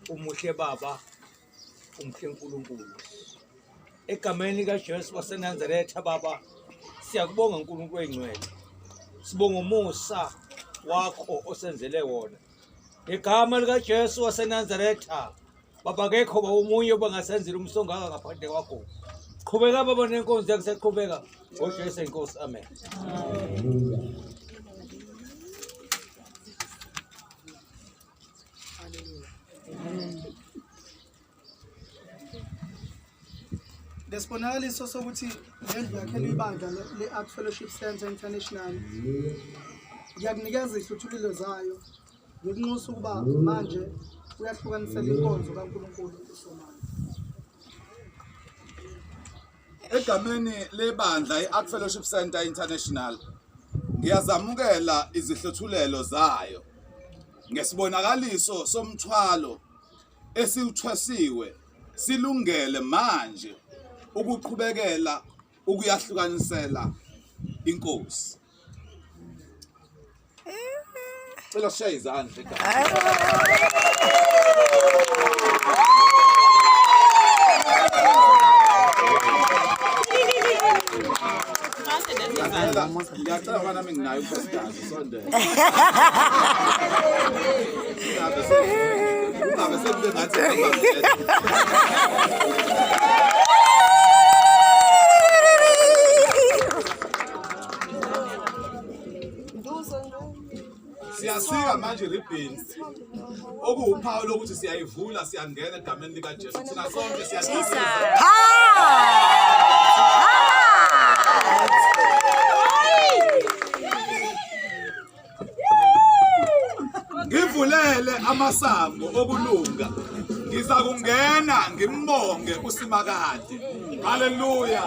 umuhle baba umuhle uNkulunkulu egameni likaJesu waseNazaretha baba siyakubonga uNkulunkulu engcwele sibonga umusa wakho osenzele wona igama likaJesu waseNazaretha baba kekho omunye obangasenzela umsongaka ngaphandle kwakho qhubeka baba nenkonzo yakho seqhubeka ngoJesu inkosi amen. Lesibonakaliso sokuthi lendlu yakhe libandla le-Ark Fellowship Center International ngiyakunikeza ihluthulelo zayo ngikunxusa ukuba manje uyahlukanisela inkonzo kaNkulunkulu uSomali. Egameni lebandla i-Ark Fellowship Center International ngiyazamukela izihluthulelo zayo ngesibonakaliso somthwalo esiuthwasiwe silungele manje ukuqhubekela ukuyahlukanisela inkosi. Cela sishaye izandla ngiyacela bana nginayo unkosikazi sondela. Ungabe sekube ngathi siyasika manje ribbons okuwuphawu lokuthi siyayivula siyangena egameni likaJesu thina sonke siyasiza. Ngivulele amasango okulunga ngiza kungena ngimbonge uSimakade. Haleluya.